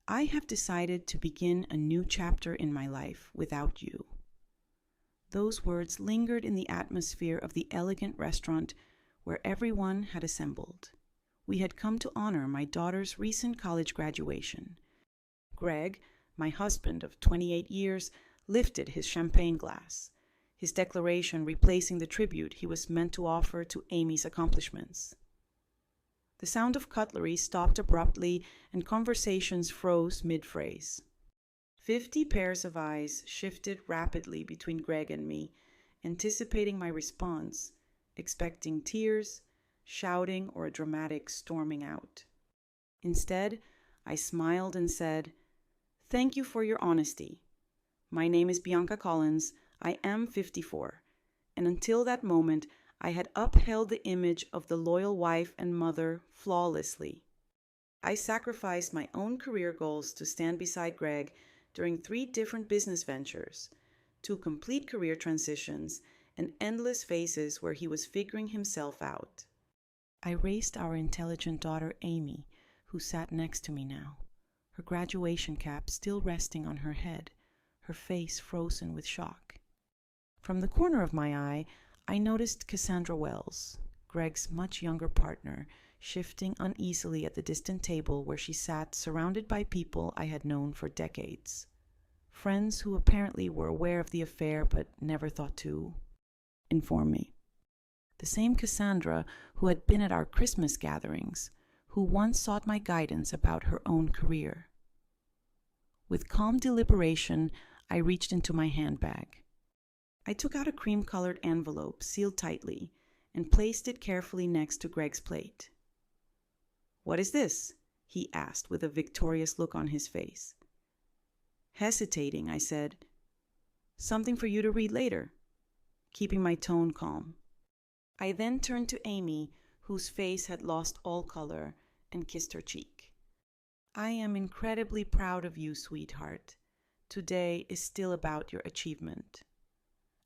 I have decided to begin a new chapter in my life without you." Those words lingered in the atmosphere of the elegant restaurant where everyone had assembled. We had come to honor my daughter's recent college graduation. Greg, my husband of 28 years, lifted his champagne glass, his declaration replacing the tribute he was meant to offer to Amy's accomplishments. The sound of cutlery stopped abruptly and conversations froze mid-phrase. 50 pairs of eyes shifted rapidly between Greg and me, anticipating my response, expecting tears, shouting, or a dramatic storming out. Instead, I smiled and said, "Thank you for your honesty. My name is Bianca Collins. I am 54, and until that moment, I had upheld the image of the loyal wife and mother flawlessly. I sacrificed my own career goals to stand beside Greg during 3 different business ventures, 2 complete career transitions, and endless phases where he was figuring himself out." I raised our intelligent daughter Amy, who sat next to me now, her graduation cap still resting on her head, her face frozen with shock. From the corner of my eye, I noticed Cassandra Wells, Greg's much younger partner, shifting uneasily at the distant table where she sat surrounded by people I had known for decades. Friends who apparently were aware of the affair but never thought to inform me. The same Cassandra who had been at our Christmas gatherings, who once sought my guidance about her own career. With calm deliberation, I reached into my handbag. I took out a cream-colored envelope sealed tightly and placed it carefully next to Greg's plate. "What is this?" he asked with a victorious look on his face. Hesitating, I said, "Something for you to read later," keeping my tone calm. I then turned to Amy, whose face had lost all color, and kissed her cheek. "I am incredibly proud of you, sweetheart. Today is still about your achievement."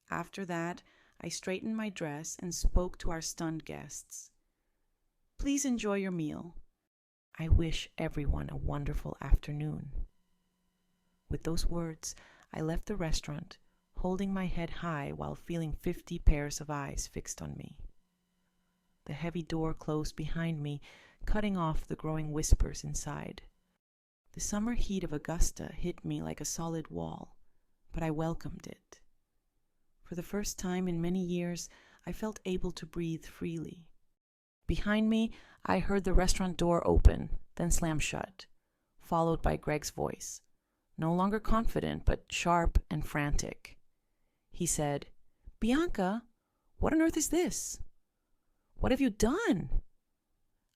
After that, I straightened my dress and spoke to our stunned guests. "Please enjoy your meal. I wish everyone a wonderful afternoon." With those words, I left the restaurant, holding my head high while feeling 50 pairs of eyes fixed on me. The heavy door closed behind me, cutting off the growing whispers inside. The summer heat of Augusta hit me like a solid wall, but I welcomed it. For the first time in many years, I felt able to breathe freely. Behind me, I heard the restaurant door open, then slam shut, followed by Greg's voice, no longer confident, but sharp and frantic. He said, "Bianca, what on earth is this? What have you done?"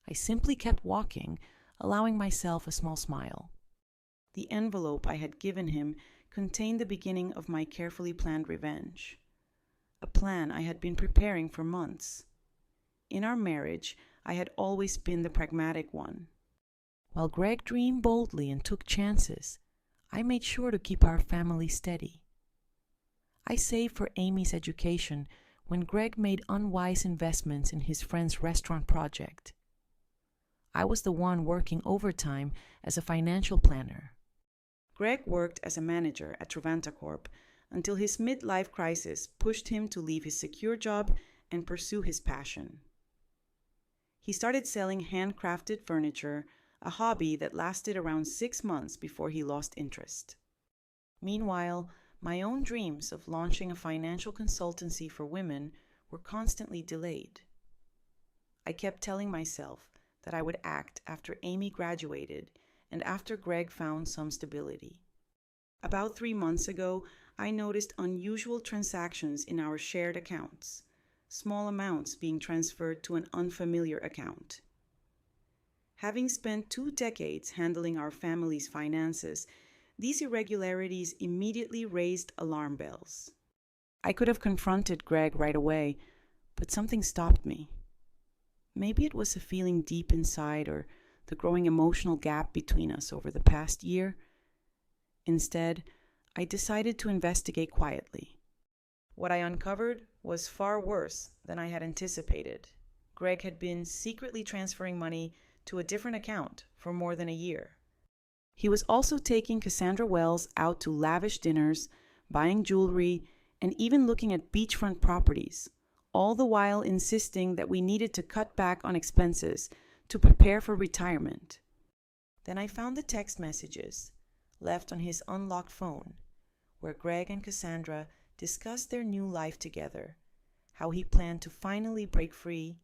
I simply kept walking, allowing myself a small smile. The envelope I had given him contained the beginning of my carefully planned revenge, a plan I had been preparing for months. In our marriage, I had always been the pragmatic one. While Greg dreamed boldly and took chances, I made sure to keep our family steady. I saved for Amy's education when Greg made unwise investments in his friend's restaurant project. I was the one working overtime as a financial planner. Greg worked as a manager at Trovanta Corp until his midlife crisis pushed him to leave his secure job and pursue his passion. He started selling handcrafted furniture, a hobby that lasted around 6 months before he lost interest. Meanwhile, my own dreams of launching a financial consultancy for women were constantly delayed. I kept telling myself that I would act after Amy graduated and after Greg found some stability. About 3 months ago, I noticed unusual transactions in our shared accounts, small amounts being transferred to an unfamiliar account. Having spent 2 decades handling our family's finances, these irregularities immediately raised alarm bells. I could have confronted Greg right away, but something stopped me. Maybe it was a feeling deep inside or the growing emotional gap between us over the past year. Instead, I decided to investigate quietly. What I uncovered was far worse than I had anticipated. Greg had been secretly transferring money to a different account for more than a year. He was also taking Cassandra Wells out to lavish dinners, buying jewelry, and even looking at beachfront properties, all the while insisting that we needed to cut back on expenses to prepare for retirement. Then I found the text messages left on his unlocked phone, where Greg and Cassandra discussed their new life together, how he planned to finally break free,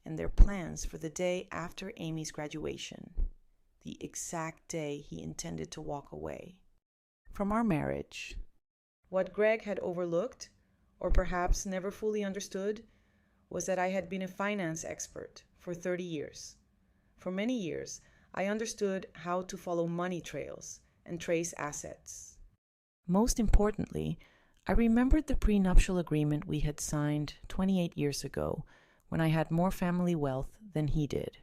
and their plans for the day after Amy's graduation, the exact day he intended to walk away from our marriage. What Greg had overlooked, or perhaps never fully understood, was that I had been a finance expert for 30 years. For many years, I understood how to follow money trails and trace assets. Most importantly, I remembered the prenuptial agreement we had signed 28 years ago when I had more family wealth than he did.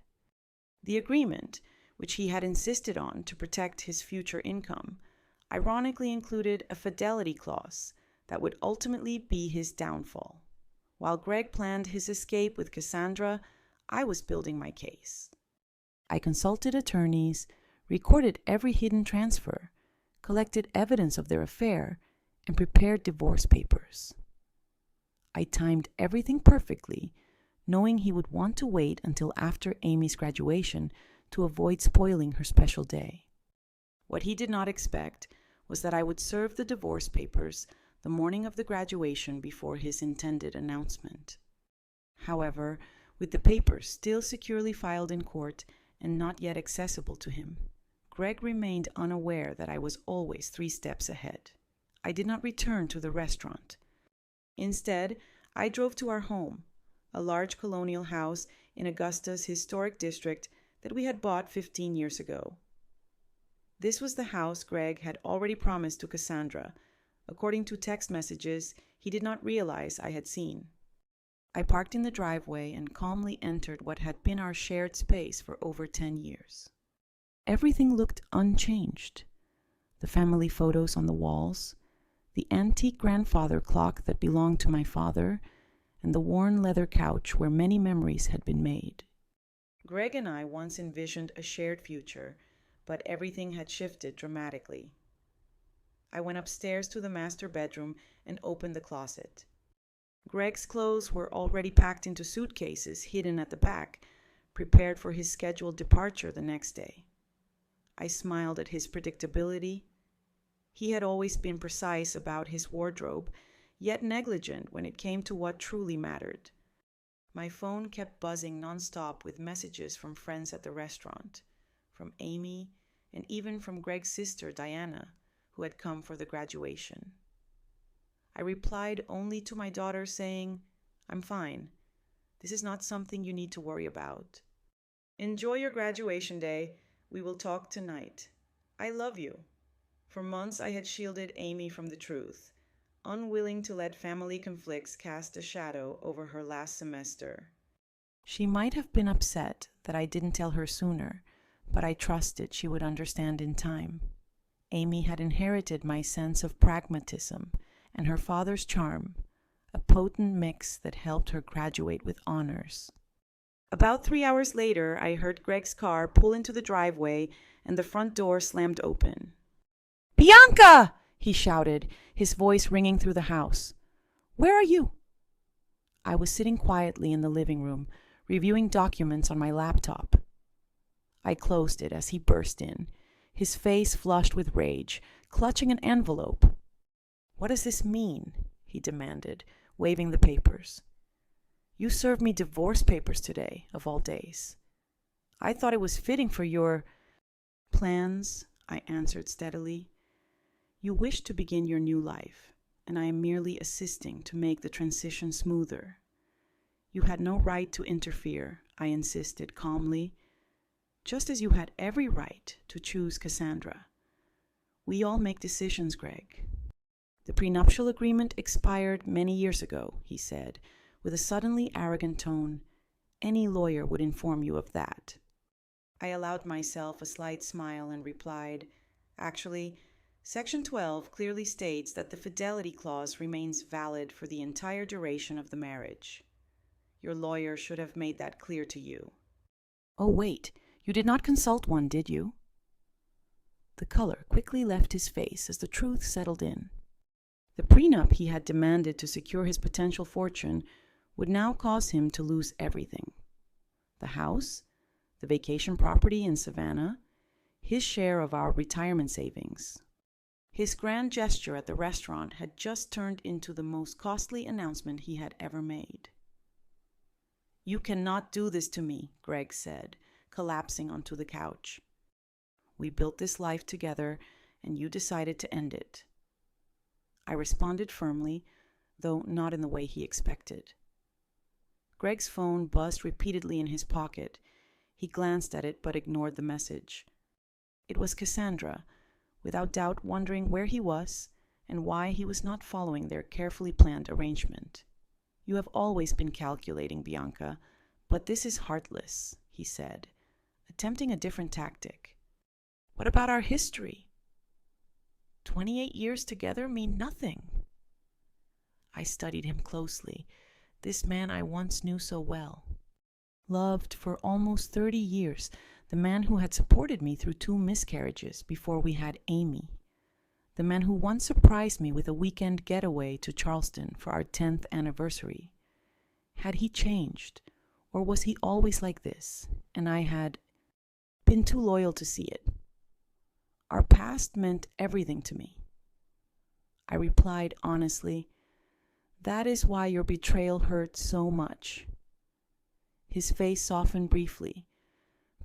The agreement, which he had insisted on to protect his future income, ironically included a fidelity clause that would ultimately be his downfall. While Greg planned his escape with Cassandra, I was building my case. I consulted attorneys, recorded every hidden transfer, collected evidence of their affair, and prepared divorce papers. I timed everything perfectly, knowing he would want to wait until after Amy's graduation to avoid spoiling her special day. What he did not expect was that I would serve the divorce papers the morning of the graduation before his intended announcement. However, with the papers still securely filed in court and not yet accessible to him, Greg remained unaware that I was always 3 steps ahead. I did not return to the restaurant. Instead, I drove to our home, a large colonial house in Augusta's historic district that we had bought 15 years ago. This was the house Greg had already promised to Cassandra, according to text messages he did not realize I had seen. I parked in the driveway and calmly entered what had been our shared space for over 10 years. Everything looked unchanged. The family photos on the walls, the antique grandfather clock that belonged to my father, and the worn leather couch where many memories had been made. Greg and I once envisioned a shared future, but everything had shifted dramatically. I went upstairs to the master bedroom and opened the closet. Greg's clothes were already packed into suitcases hidden at the back, prepared for his scheduled departure the next day. I smiled at his predictability. He had always been precise about his wardrobe, yet negligent when it came to what truly mattered. My phone kept buzzing nonstop with messages from friends at the restaurant, from Amy, and even from Greg's sister, Diana, who had come for the graduation. I replied only to my daughter saying, "I'm fine. This is not something you need to worry about. Enjoy your graduation day. We will talk tonight. I love you." For months I had shielded Amy from the truth, unwilling to let family conflicts cast a shadow over her last semester. She might have been upset that I didn't tell her sooner, but I trusted she would understand in time. Amy had inherited my sense of pragmatism and her father's charm, a potent mix that helped her graduate with honors. About 3 hours later, I heard Greg's car pull into the driveway and the front door slammed open. "Bianca!" he shouted, his voice ringing through the house. "Where are you?" I was sitting quietly in the living room, reviewing documents on my laptop. I closed it as he burst in, his face flushed with rage, clutching an envelope. "What does this mean?" he demanded, waving the papers. "You served me divorce papers today, of all days. I thought it was fitting for your plans," I answered steadily. "You wish to begin your new life, and I am merely assisting to make the transition smoother. You had no right to interfere," I insisted calmly, "just as you had every right to choose Cassandra. We all make decisions, Greg." "The prenuptial agreement expired many years ago," he said, with a suddenly arrogant tone. "Any lawyer would inform you of that." I allowed myself a slight smile and replied, "Actually, Section 12 clearly states that the fidelity clause remains valid for the entire duration of the marriage. Your lawyer should have made that clear to you." "Oh, wait, you did not consult one, did you?" The color quickly left his face as the truth settled in. The prenup he had demanded to secure his potential fortune would now cause him to lose everything. The house, the vacation property in Savannah, his share of our retirement savings. His grand gesture at the restaurant had just turned into the most costly announcement he had ever made. "You cannot do this to me," Greg said, collapsing onto the couch. "We built this life together, and you decided to end it." I responded firmly, though not in the way he expected. Greg's phone buzzed repeatedly in his pocket. He glanced at it but ignored the message. It was Cassandra, without doubt wondering where he was and why he was not following their carefully planned arrangement. "You have always been calculating, Bianca, but this is heartless," he said, attempting a different tactic. "What about our history? 28 years together mean nothing." I studied him closely, this man I once knew so well. Loved for almost 30 years, the man who had supported me through 2 miscarriages before we had Amy. The man who once surprised me with a weekend getaway to Charleston for our 10th anniversary. Had he changed, or was he always like this, and I had been too loyal to see it? Our past meant everything to me. I replied honestly, "That is why your betrayal hurt so much." His face softened briefly,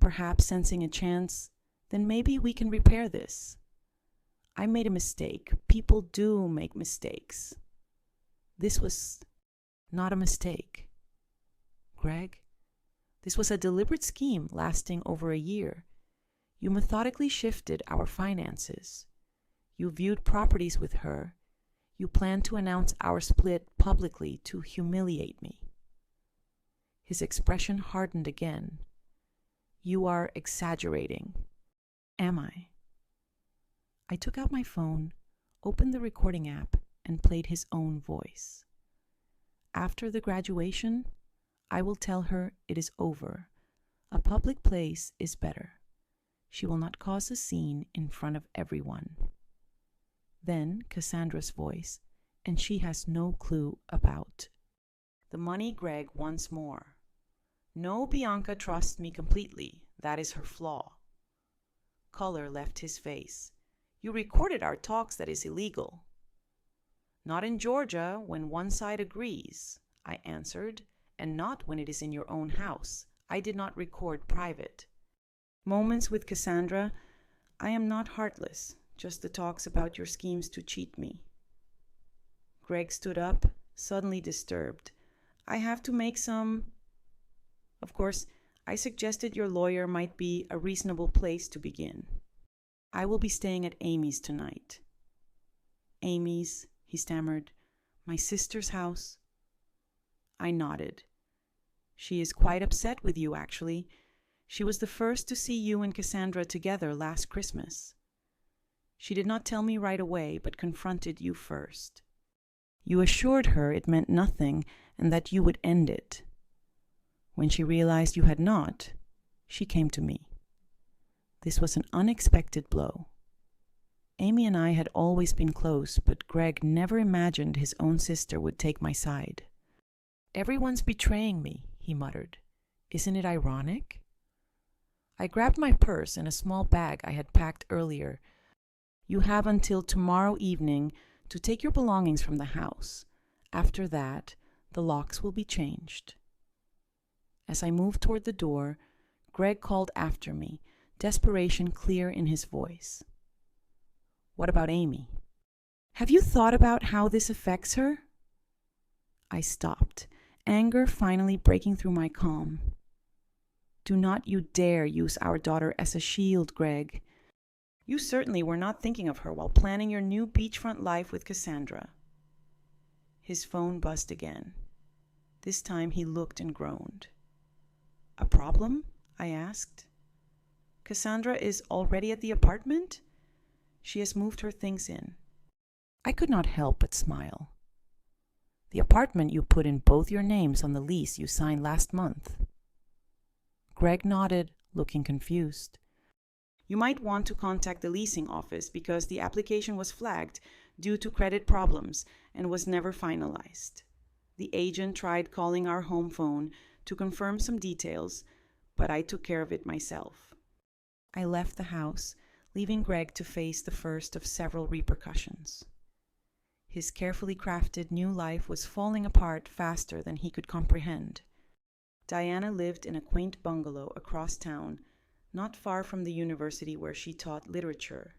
perhaps sensing a chance, "Then maybe we can repair this. I made a mistake. People do make mistakes. This was not a mistake. Greg, this was a deliberate scheme lasting over a year. You methodically shifted our finances. You viewed properties with her. You planned to announce our split publicly to humiliate me." His expression hardened again. "You are exaggerating." "Am I?" I took out my phone, opened the recording app, and played his own voice. "After the graduation, I will tell her it is over. A public place is better. She will not cause a scene in front of everyone." Then Cassandra's voice, and she has no clue about the money, Greg, once more. "No, Bianca trusts me completely. That is her flaw." Color left his face. "You recorded our talks. That is illegal." "Not in Georgia, when one side agrees," I answered, "and not when it is in your own house. I did not record private. Moments with Cassandra, I am not heartless, just the talks about your schemes to cheat me." Greg stood up, suddenly disturbed. "I have to make some... Of course, I suggested your lawyer might be a reasonable place to begin. I will be staying at Amy's tonight." "Amy's," he stammered. "My sister's house." I nodded. "She is quite upset with you, actually. She was the first to see you and Cassandra together last Christmas. She did not tell me right away, but confronted you first. You assured her it meant nothing and that you would end it. When she realized you had not, she came to me. This was an unexpected blow. Amy and I had always been close, but Greg never imagined his own sister would take my side. "Everyone's betraying me," he muttered. "Isn't it ironic?" I grabbed my purse and a small bag I had packed earlier. "You have until tomorrow evening to take your belongings from the house. After that, the locks will be changed." As I moved toward the door, Greg called after me, desperation clear in his voice. "What about Amy? Have you thought about how this affects her?" I stopped, anger finally breaking through my calm. "Do not you dare use our daughter as a shield, Greg. You certainly were not thinking of her while planning your new beachfront life with Cassandra." His phone buzzed again. This time he looked and groaned. "A problem?" I asked. "Cassandra is already at the apartment? She has moved her things in." I could not help but smile. "The apartment you put in both your names on the lease you signed last month." Greg nodded, looking confused. You might want to contact the leasing office because the application was flagged due to credit problems and was never finalized. The agent tried calling our home phone to confirm some details, but I took care of it myself. I left the house, leaving Greg to face the first of several repercussions. His carefully crafted new life was falling apart faster than he could comprehend. Diana lived in a quaint bungalow across town, not far from the university where she taught literature.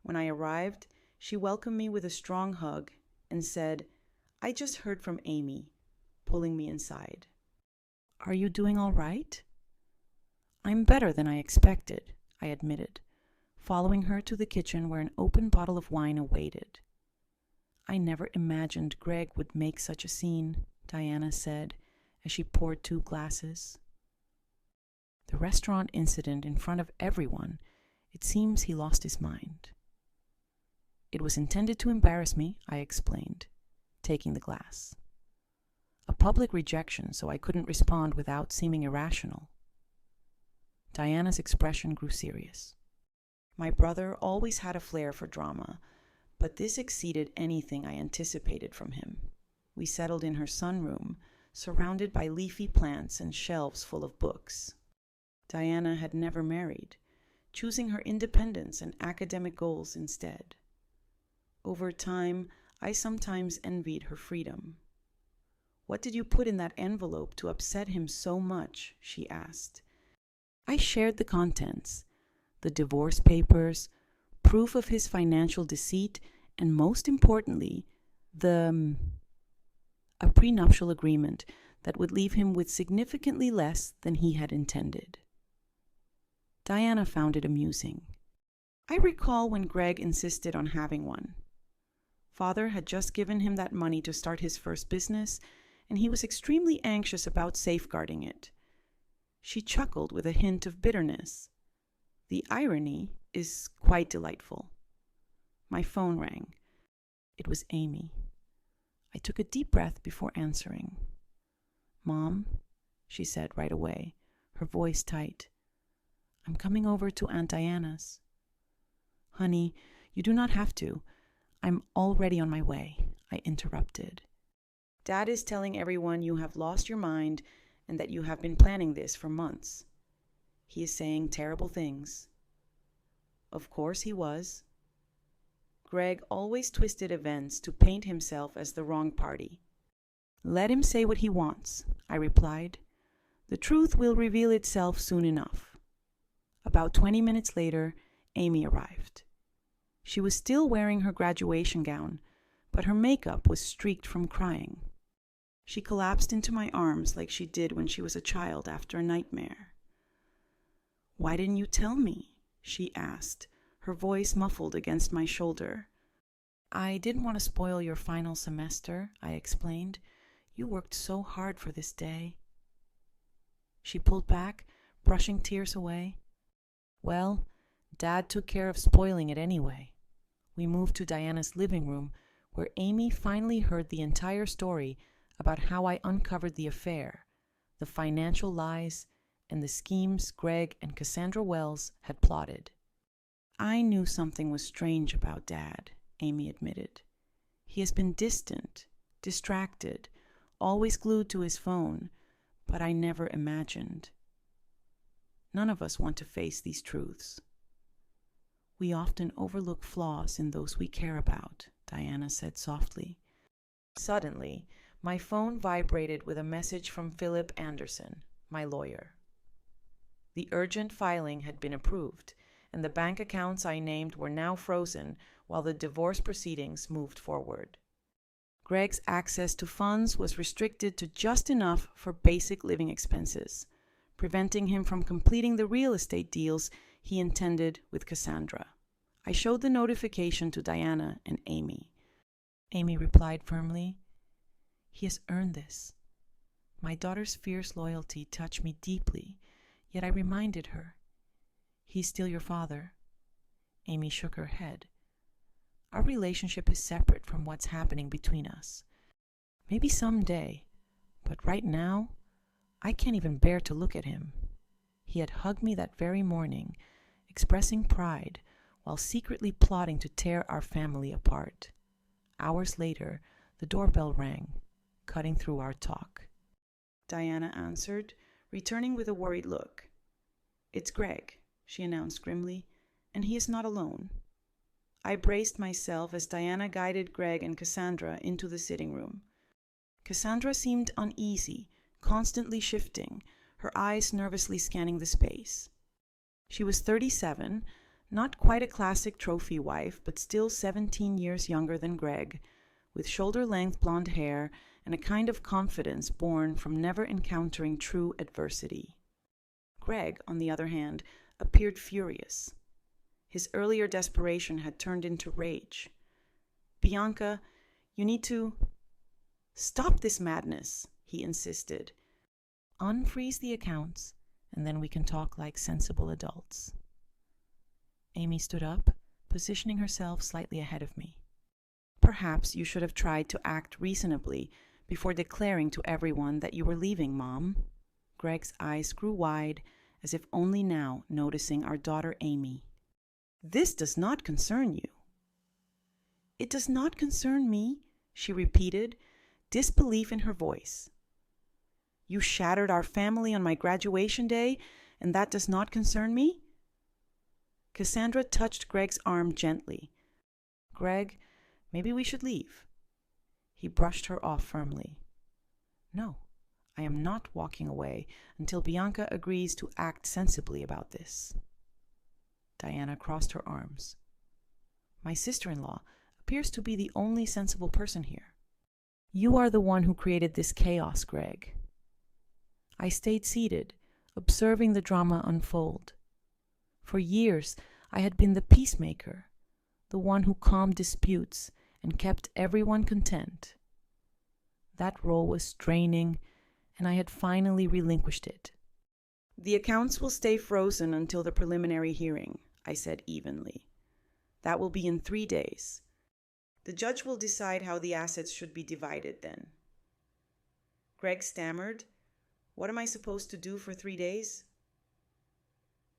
When I arrived, she welcomed me with a strong hug and said, "I just heard from Amy," pulling me inside. "Are you doing all right?" "I'm better than I expected," I admitted, following her to the kitchen where an open bottle of wine awaited. "I never imagined Greg would make such a scene," Diana said as she poured 2 glasses. "The restaurant incident in front of everyone, it seems he lost his mind." "It was intended to embarrass me," I explained, taking the glass. "A public rejection, so I couldn't respond without seeming irrational." Diana's expression grew serious. My brother always had a flair for drama, but this exceeded anything I anticipated from him. We settled in her sunroom, surrounded by leafy plants and shelves full of books. Diana had never married, choosing her independence and academic goals instead. Over time, I sometimes envied her freedom. "What did you put in that envelope to upset him so much?" she asked. I shared the contents, the divorce papers, proof of his financial deceit, and most importantly, a prenuptial agreement that would leave him with significantly less than he had intended. Diana found it amusing. I recall when Greg insisted on having one. Father had just given him that money to start his first business, and he was extremely anxious about safeguarding it. She chuckled with a hint of bitterness. The irony is quite delightful. My phone rang. It was Amy. I took a deep breath before answering. "Mom," she said right away, her voice tight. "I'm coming over to Aunt Diana's." "Honey, you do not have to. I'm already on my way," I interrupted. "Dad is telling everyone you have lost your mind and that you have been planning this for months. He is saying terrible things." Of course he was. Greg always twisted events to paint himself as the wrong party. "Let him say what he wants," I replied. "The truth will reveal itself soon enough." About 20 minutes later, Amy arrived. She was still wearing her graduation gown, but her makeup was streaked from crying. She collapsed into my arms like she did when she was a child after a nightmare. "Why didn't you tell me?" she asked, her voice muffled against my shoulder. "I didn't want to spoil your final semester," I explained. "You worked so hard for this day." She pulled back, brushing tears away. "Well, Dad took care of spoiling it anyway." We moved to Diana's living room, where Amy finally heard the entire story about how I uncovered the affair, the financial lies, and the schemes Greg and Cassandra Wells had plotted. "I knew something was strange about Dad," Amy admitted. "He has been distant, distracted, always glued to his phone, but I never imagined." None of us want to face these truths. "We often overlook flaws in those we care about," Diana said softly. Suddenly, my phone vibrated with a message from Philip Anderson, my lawyer. The urgent filing had been approved, and the bank accounts I named were now frozen while the divorce proceedings moved forward. Greg's access to funds was restricted to just enough for basic living expenses, preventing him from completing the real estate deals he intended with Cassandra. I showed the notification to Diana and Amy. Amy replied firmly, "He has earned this." My daughter's fierce loyalty touched me deeply, yet I reminded her, "He's still your father." Amy shook her head. "Our relationship is separate from what's happening between us. Maybe someday, but right now, I can't even bear to look at him. He had hugged me that very morning, expressing pride while secretly plotting to tear our family apart. Hours later, the doorbell rang, cutting through our talk. Diana answered, returning with a worried look. "It's Greg," she announced grimly, "and he is not alone." I braced myself as Diana guided Greg and Cassandra into the sitting room. Cassandra seemed uneasy, constantly shifting, her eyes nervously scanning the space. She was 37, not quite a classic trophy wife, but still 17 years younger than Greg, with shoulder-length blonde hair and a kind of confidence born from never encountering true adversity. Greg, on the other hand, appeared furious. His earlier desperation had turned into rage. "Bianca, you need to stop this madness," he insisted. "Unfreeze the accounts, and then we can talk like sensible adults." Amy stood up, positioning herself slightly ahead of me. "Perhaps you should have tried to act reasonably before declaring to everyone that you were leaving, Mom." Greg's eyes grew wide, as if only now noticing our daughter Amy. "This does not concern you." "It does not concern me," she repeated, disbelief in her voice. "You shattered our family on my graduation day, and that does not concern me?" Cassandra touched Greg's arm gently. "Greg, maybe we should leave." He brushed her off firmly. "No, I am not walking away until Bianca agrees to act sensibly about this." Diana crossed her arms. "My sister-in-law appears to be the only sensible person here. You are the one who created this chaos, Greg." I stayed seated, observing the drama unfold. For years, I had been the peacemaker, the one who calmed disputes and kept everyone content. That role was draining, and I had finally relinquished it. "The accounts will stay frozen until the preliminary hearing," I said evenly. "That will be in 3 days. The judge will decide how the assets should be divided then." Greg stammered, "What am I supposed to do for 3 days?"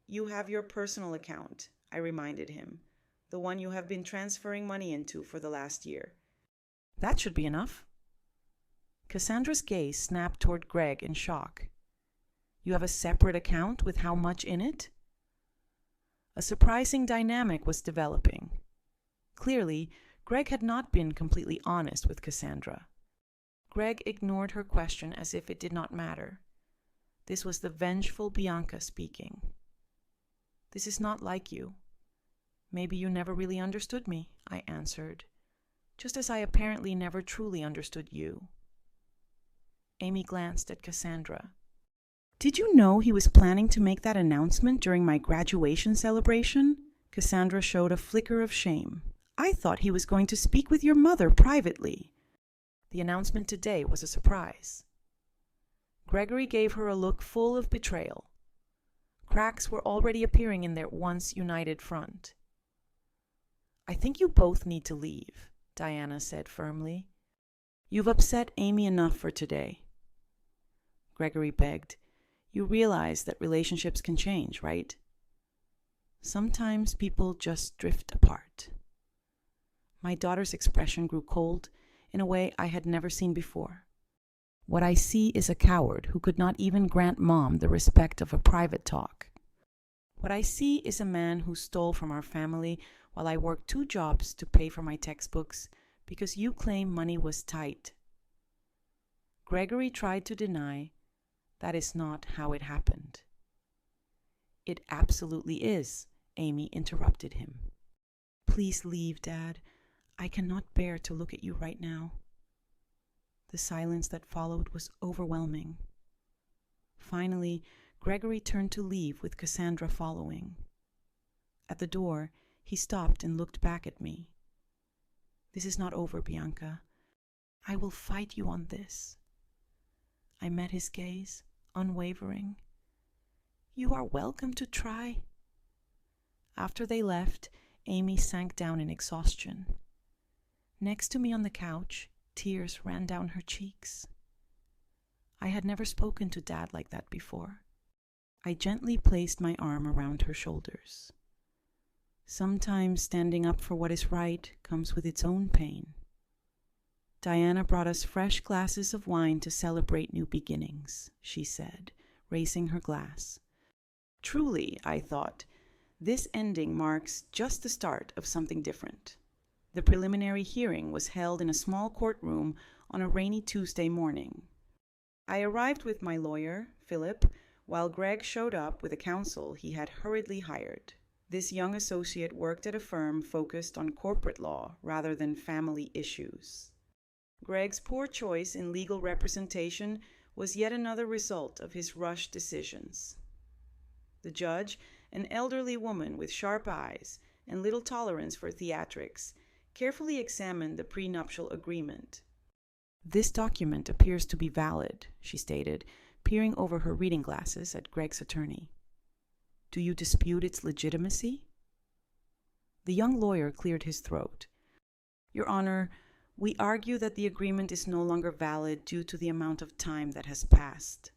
"You have your personal account," I reminded him, "the one you have been transferring money into for the last year." "That should be enough." Cassandra's gaze snapped toward Greg in shock. "You have a separate account with how much in it?" A surprising dynamic was developing. Clearly, Greg had not been completely honest with Cassandra. Greg ignored her question as if it did not matter. This was the vengeful Bianca speaking. "This is not like you. Maybe you never really understood me," I answered, just as I apparently never truly understood you. Amy glanced at Cassandra. "Did you know he was planning to make that announcement during my graduation celebration?" Cassandra showed a flicker of shame. "I thought he was going to speak with your mother privately." The announcement today was a surprise. Gregory gave her a look full of betrayal. Cracks were already appearing in their once united front. "I think you both need to leave," Diana said firmly. "You've upset Amy enough for today." Gregory begged, "You realize that relationships can change, right?" "Sometimes people just drift apart." My daughter's expression grew cold in a way I had never seen before. "What I see is a coward who could not even grant Mom the respect of a private talk. What I see is a man who stole from our family while I worked 2 jobs to pay for my textbooks because you claim money was tight." Gregory tried to deny that is not how it happened. "It absolutely is," Amy interrupted him. "Please leave, Dad. I cannot bear to look at you right now." The silence that followed was overwhelming. Finally, Gregory turned to leave with Cassandra following. At the door, he stopped and looked back at me. "This is not over, Bianca. I will fight you on this." I met his gaze, unwavering. "You are welcome to try." After they left, Amy sank down in exhaustion. Next to me on the couch, tears ran down her cheeks. I had never spoken to Dad like that before. I gently placed my arm around her shoulders. Sometimes standing up for what is right comes with its own pain. Diana brought us fresh glasses of wine to celebrate new beginnings, she said, raising her glass. Truly, I thought, this ending marks just the start of something different. The preliminary hearing was held in a small courtroom on a rainy Tuesday morning. I arrived with my lawyer, Philip, while Greg showed up with a counsel he had hurriedly hired. This young associate worked at a firm focused on corporate law rather than family issues. Greg's poor choice in legal representation was yet another result of his rushed decisions. The judge, an elderly woman with sharp eyes and little tolerance for theatrics, carefully examined the prenuptial agreement. "This document appears to be valid," she stated, peering over her reading glasses at Greg's attorney. "Do you dispute its legitimacy?" The young lawyer cleared his throat. "Your Honor, we argue that the agreement is no longer valid due to the amount of time that has passed.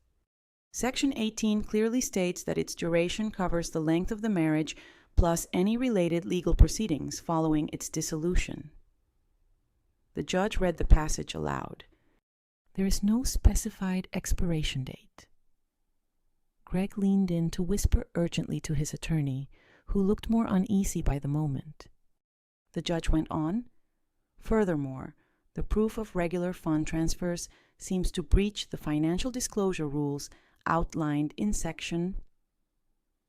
Section 18 clearly states that its duration covers the length of the marriage plus any related legal proceedings following its dissolution." The judge read the passage aloud. "There is no specified expiration date." Greg leaned in to whisper urgently to his attorney, who looked more uneasy by the moment. The judge went on, "Furthermore, the proof of regular fund transfers seems to breach the financial disclosure rules outlined in section..."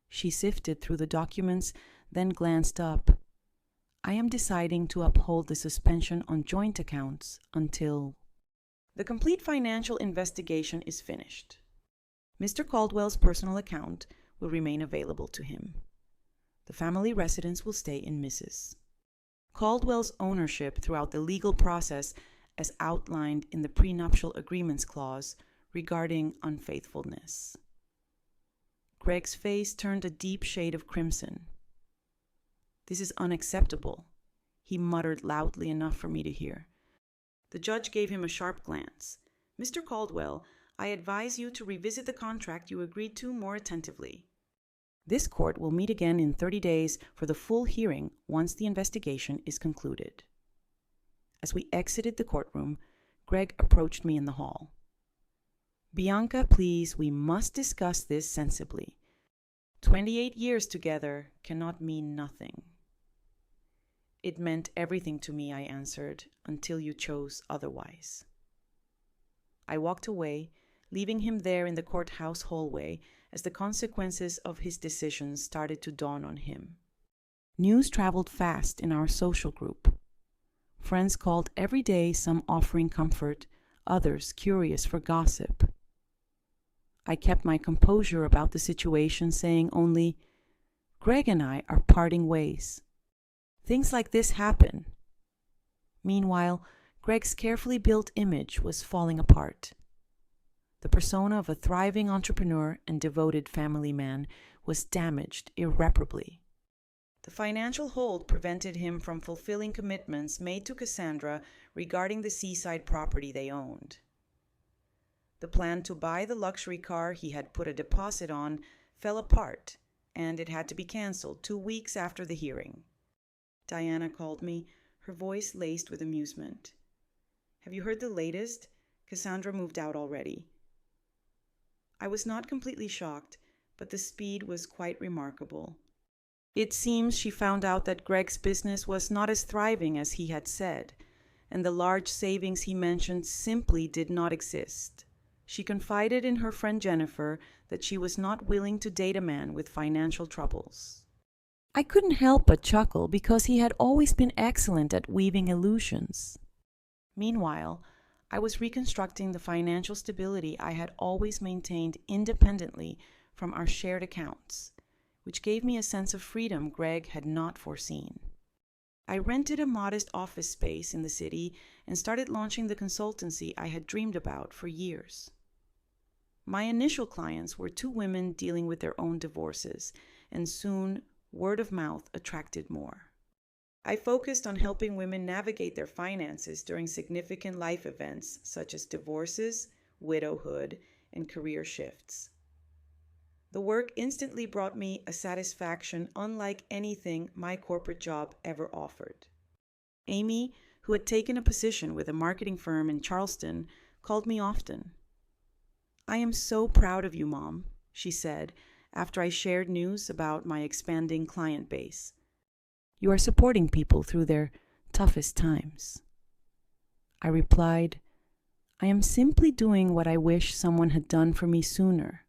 She sifted through the documents, then glanced up. "I am deciding to uphold the suspension on joint accounts until..." "The complete financial investigation is finished. Mr. Caldwell's personal account will remain available to him. The family residence will stay in Mrs. Caldwell's ownership throughout the legal process as outlined in the prenuptial agreements clause regarding unfaithfulness." Greg's face turned a deep shade of crimson. "This is unacceptable," he muttered loudly enough for me to hear. The judge gave him a sharp glance. "Mr. Caldwell, I advise you to revisit the contract you agreed to more attentively. This court will meet again in 30 days for the full hearing once the investigation is concluded." As we exited the courtroom, Greg approached me in the hall. "Bianca, please, we must discuss this sensibly. 28 years together cannot mean nothing." "It meant everything to me," I answered, "until you chose otherwise." I walked away, leaving him there in the courthouse hallway as the consequences of his decisions started to dawn on him. News traveled fast in our social group. Friends called every day, some offering comfort, others curious for gossip. I kept my composure about the situation, saying only, "Greg and I are parting ways. Things like this happen." Meanwhile, Greg's carefully built image was falling apart. The persona of a thriving entrepreneur and devoted family man was damaged irreparably. The financial hold prevented him from fulfilling commitments made to Cassandra regarding the seaside property they owned. The plan to buy the luxury car he had put a deposit on fell apart, and it had to be canceled 2 weeks after the hearing. Diana called me, her voice laced with amusement. "Have you heard the latest? Cassandra moved out already." I was not completely shocked, but the speed was quite remarkable. It seems she found out that Greg's business was not as thriving as he had said, and the large savings he mentioned simply did not exist. She confided in her friend Jennifer that she was not willing to date a man with financial troubles. I couldn't help but chuckle because he had always been excellent at weaving illusions. Meanwhile, I was reconstructing the financial stability I had always maintained independently from our shared accounts, which gave me a sense of freedom Greg had not foreseen. I rented a modest office space in the city and started launching the consultancy I had dreamed about for years. My initial clients were 2 women dealing with their own divorces, and soon word of mouth attracted more. I focused on helping women navigate their finances during significant life events such as divorces, widowhood, and career shifts. The work instantly brought me a satisfaction unlike anything my corporate job ever offered. Amy, who had taken a position with a marketing firm in Charleston, called me often. "I am so proud of you, Mom," she said after I shared news about my expanding client base. "You are supporting people through their toughest times." I replied, "I am simply doing what I wish someone had done for me sooner,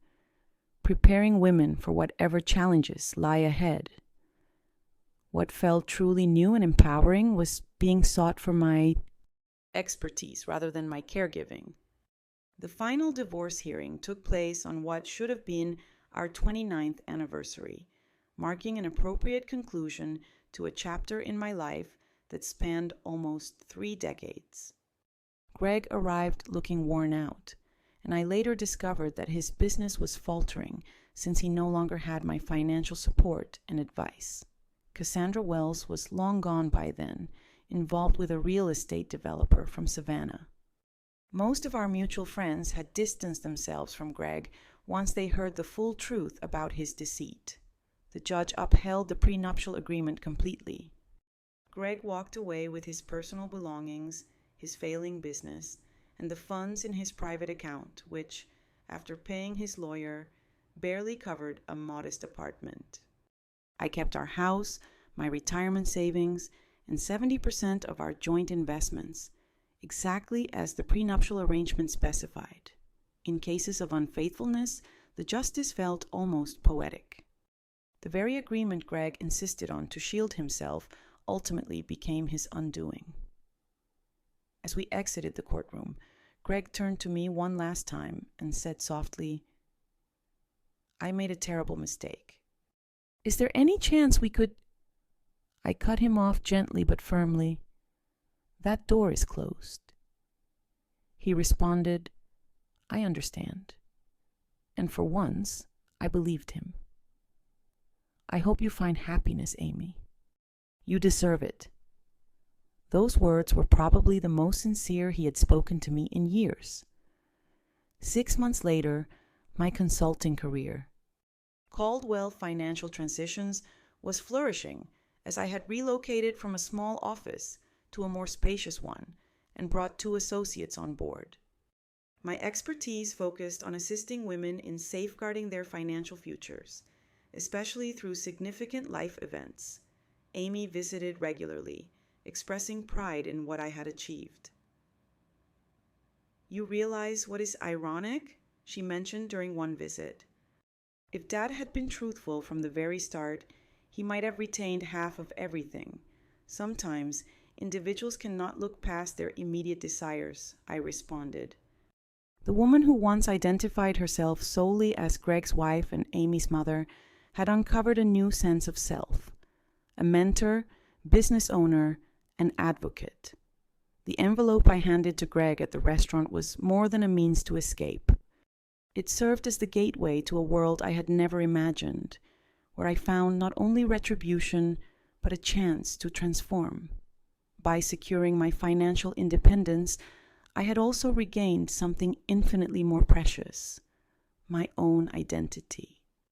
preparing women for whatever challenges lie ahead." What felt truly new and empowering was being sought for my expertise rather than my caregiving. The final divorce hearing took place on what should have been our 29th anniversary, marking an appropriate conclusion to a chapter in my life that spanned almost 3 decades. Greg arrived looking worn out, and I later discovered that his business was faltering since he no longer had my financial support and advice. Cassandra Wells was long gone by then, involved with a real estate developer from Savannah. Most of our mutual friends had distanced themselves from Greg once they heard the full truth about his deceit. The judge upheld the prenuptial agreement completely. Greg walked away with his personal belongings, his failing business, and the funds in his private account, which, after paying his lawyer, barely covered a modest apartment. I kept our house, my retirement savings, and 70% of our joint investments, exactly as the prenuptial arrangement specified. In cases of unfaithfulness, the justice felt almost poetic. The very agreement Greg insisted on to shield himself ultimately became his undoing. As we exited the courtroom, Greg turned to me one last time and said softly, "I made a terrible mistake. Is there any chance we could—" I cut him off gently but firmly. "That door is closed." He responded, "I understand." And for once, I believed him. "I hope you find happiness, Amy. You deserve it." Those words were probably the most sincere he had spoken to me in years. 6 months later, my consulting career, Caldwell Financial Transitions, was flourishing as I had relocated from a small office to a more spacious one and brought 2 associates on board. My expertise focused on assisting women in safeguarding their financial futures, especially through significant life events. Amy visited regularly, expressing pride in what I had achieved. "You realize what is ironic?" she mentioned during one visit. "If Dad had been truthful from the very start, he might have retained half of everything. Sometimes individuals cannot look past their immediate desires," I responded. The woman who once identified herself solely as Greg's wife and Amy's mother had uncovered a new sense of self. A mentor, business owner, and advocate. The envelope I handed to Greg at the restaurant was more than a means to escape. It served as the gateway to a world I had never imagined, where I found not only retribution, but a chance to transform. By securing my financial independence, I had also regained something infinitely more precious: my own identity.